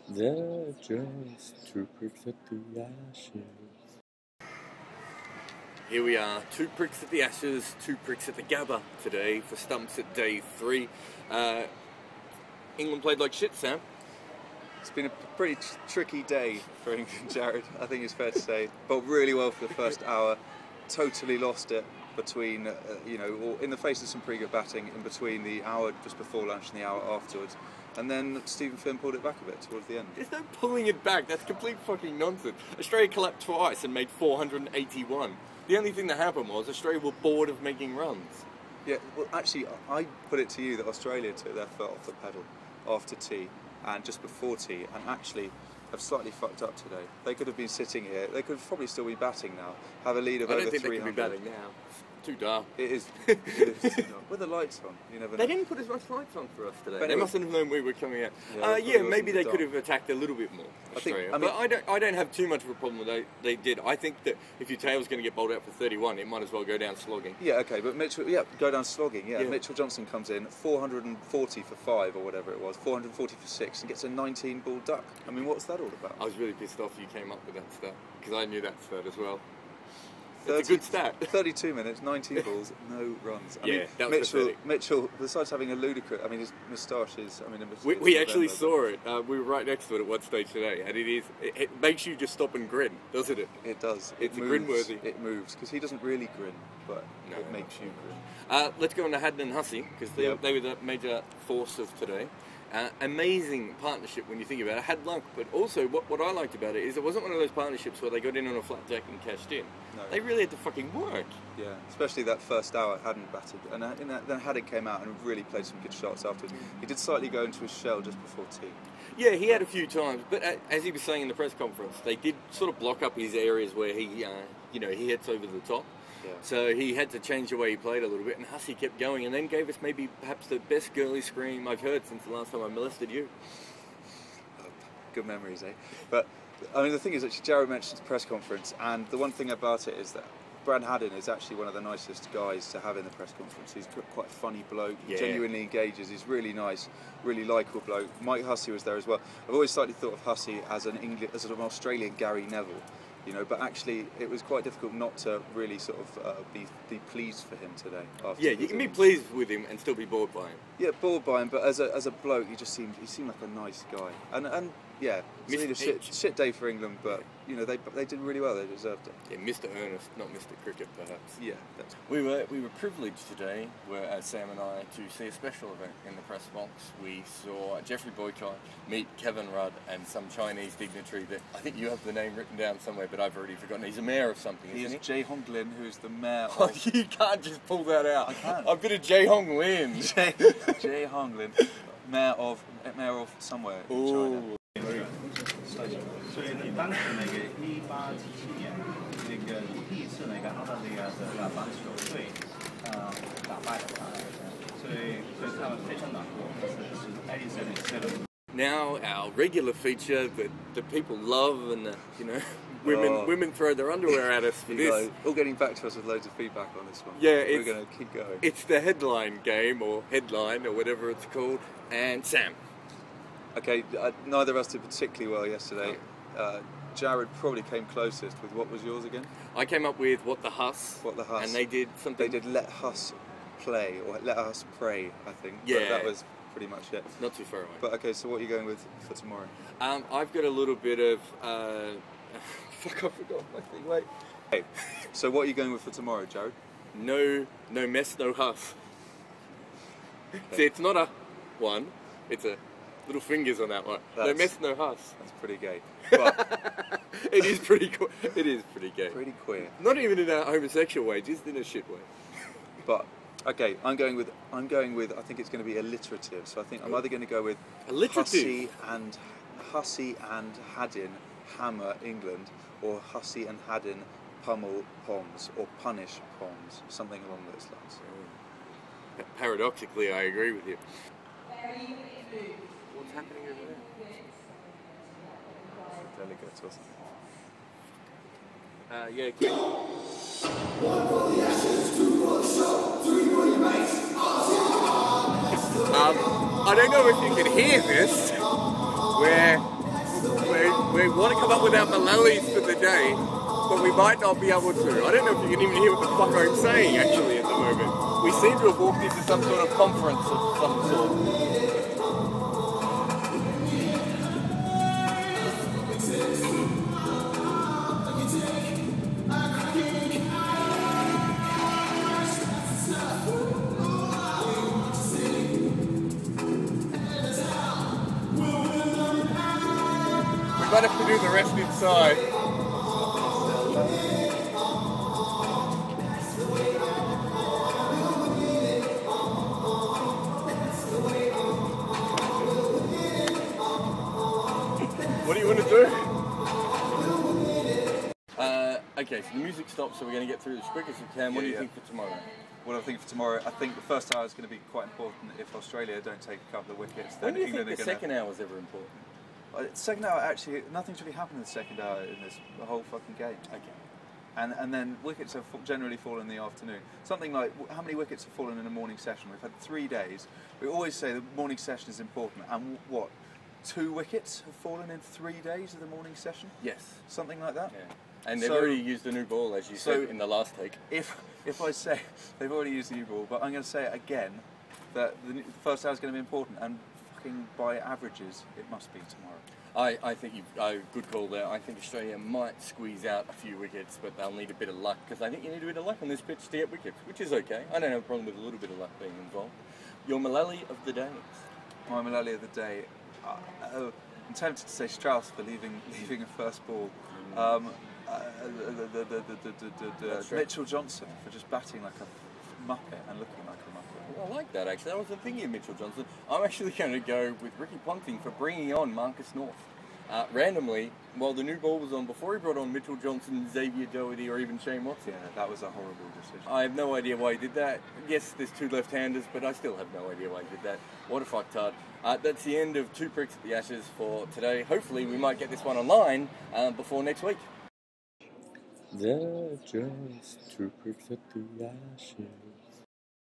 They're just two pricks at the ashes. Here we are, two pricks at the ashes, two pricks at the gabba today for stumps at day 3. England played like shit, Sam. It's been a pretty tricky day for England, Jared, I think it's fair to say. Bowled really well for the first hour, totally lost it between, or in the face of some pretty good batting in between the hour just before lunch and the hour afterwards. And then Stephen Finn pulled it back a bit towards the end. There's no pulling it back, that's complete fucking nonsense. Australia collapsed twice and made 481. The only thing that happened was Australia were bored of making runs. Yeah, well actually I put it to you that Australia took their foot off the pedal after tea and just before tea and actually have slightly fucked up today. They could have been sitting here, they could probably still be batting now, have a lead of over 300. I don't think they could be batting now. Too dark. It is too dark. With the lights on, you never know. They didn't put as much lights on for us today. But they mustn't have known we were coming out. Yeah, maybe they could have attacked a little bit more, Australia. But I don't have too much of a problem with they did. I think that if your tail's going to get bowled out for 31, it might as well go down slogging. Yeah, okay, but Mitchell, go down slogging. Yeah, Mitchell Johnson comes in 440 for 5 or whatever it was, 440 for 6, and gets a 19-ball duck. I mean, what's that all about? I was really pissed off you came up with that stat because I knew that stat as well. It's a good stat. 32 minutes, 19 balls, no runs. I mean, that was Mitchell, besides having a ludicrous, I mean, his moustache is, we actually saw it. We were right next to it at one stage today, and it makes you just stop and grin, doesn't it? It does. It's grin-worthy. It moves, because he doesn't really grin, but it makes you grin. Let's go on to Haddon and Hussey, because they were the major force of today. Amazing partnership when you think about it. Had luck, but also what I liked about it is it wasn't one of those partnerships where they got in on a flat deck and cashed in. No. They really had to fucking work. Yeah, especially that first hour Haddon batted, and then Haddon came out and really played some good shots afterwards. He did slightly go into his shell just before tea. Yeah, he had a few times, but as he was saying in the press conference, they did sort of block up his areas where he hits over the top. Yeah. So he had to change the way he played a little bit, and Hussey kept going, and then gave us maybe perhaps the best girly scream I've heard since the last time I molested you. Good memories, eh? But I mean, the thing is, actually, Jared mentioned the press conference, and the one thing about it is that Brad Haddon is actually one of the nicest guys to have in the press conference. He's quite a funny bloke, he genuinely engages, he's really nice, really likeable bloke. Mike Hussey was there as well. I've always slightly thought of Hussey as an Australian Gary Neville. But actually it was quite difficult not to really sort of be pleased for him today. You can be pleased with him and still be bored by him. Yeah, bored by him, but as a bloke, he seemed like a nice guy. And yeah, it's a shit day for England, but they did really well. They deserved it. Yeah, Mr. Ernest, not Mr. Cricket, perhaps. Yeah, we were privileged today, Sam and I, to see a special event in the press box. We saw Jeffrey Boycott meet Kevin Rudd and some Chinese dignitary that I think you have the name written down somewhere, but I've already forgotten. He's a mayor of something, isn't he? Jae Hong Lin, who's the mayor. You can't just pull that out. I can. I've been a Jae Hong Lin. Jae Hong Lin, mayor of somewhere in China. 所以你当时那个1877年那个第一次那个澳大利亚的棒球队打败了他，所以他们非常难过。是87. Now our regular feature that people love and women throw their underwear at us for this. All getting back to us with loads of feedback on this one. Yeah, we're going to keep going. It's the headline game or headline or whatever it's called. And Sam. Okay, neither of us did particularly well yesterday. Jared probably came closest with what was yours again? I came up with What the Huss. What the Huss. And they did something. They did Let Huss Play or Let Us Pray, I think. Yeah. But that was pretty much it. Not too far away. But okay, so what are you going with for tomorrow? I've got a little bit of fuck, I forgot my thing. Wait. Hey, so what are you going with for tomorrow, Jared? No mess, no Huss. Okay. See, it's not a one. It's a little fingers on that one. No mess, no Huss. That's pretty gay. But it is pretty cool. It is pretty gay. Pretty queer. Not even in a homosexual way, just in a shit way. But okay, I'm going with. I think it's going to be alliterative. So I think I'm either going to go with Hussey and Haddon hammer England, or Hussey and Haddon pummel Poms or punish Poms, something along those lines. Paradoxically, I agree with you. What's happening over there? Delegates or something. Yeah, quick. One for the ashes, two for the show, three for your mates. I don't know if you can hear this, where We want to come up with our Malalis for the day, but we might not be able to. I don't know if you can even hear what the fuck I'm saying actually at the moment. We seem to have walked into some sort of conference of some sort. We might have to do the rest inside. What do you want to do? Okay, so the music stops, so we're going to get through as quick as we can. What do you think for tomorrow? What I think for tomorrow, I think the first hour is going to be quite important. If Australia don't take a couple of wickets, then When do you England think the are going second hour is ever important? Second hour, actually, nothing's really happened in the second hour in the whole fucking game. Okay. And then wickets have generally fallen in the afternoon. Something like, how many wickets have fallen in a morning session? We've had 3 days. We always say the morning session is important. And what, 2 wickets have fallen in 3 days of the morning session? Yes. Something like that? Yeah. And they've already used a new ball, as you said in the last take. If I say they've already used the new ball, but I'm going to say it again, that the first hour is going to be important, and fucking by averages, it must be tomorrow. I think good call there. I think Australia might squeeze out a few wickets, but they'll need a bit of luck, because I think you need a bit of luck on this pitch to get wickets, which is okay. I don't have a problem with a little bit of luck being involved. Your Malali of the day? My Malali of the day, I'm tempted to say Strauss for leaving a first ball. Mitchell Johnson for just batting like a muppet and looking like a muppet. Well, I like that actually. I wasn't thinking of Mitchell Johnson. I'm actually going to go with Ricky Ponting for bringing on Marcus North. Randomly, while the new ball was on, before he brought on Mitchell Johnson, Xavier Doherty, or even Shane Watson. Yeah, that was a horrible decision. I have no idea why he did that. Yes, there's 2 left-handers, but I still have no idea why he did that. What a fucktard. That's the end of 2 Pricks at the Ashes for today. Hopefully we might get this one online before next week. They're just 2 pricks at the Ashes.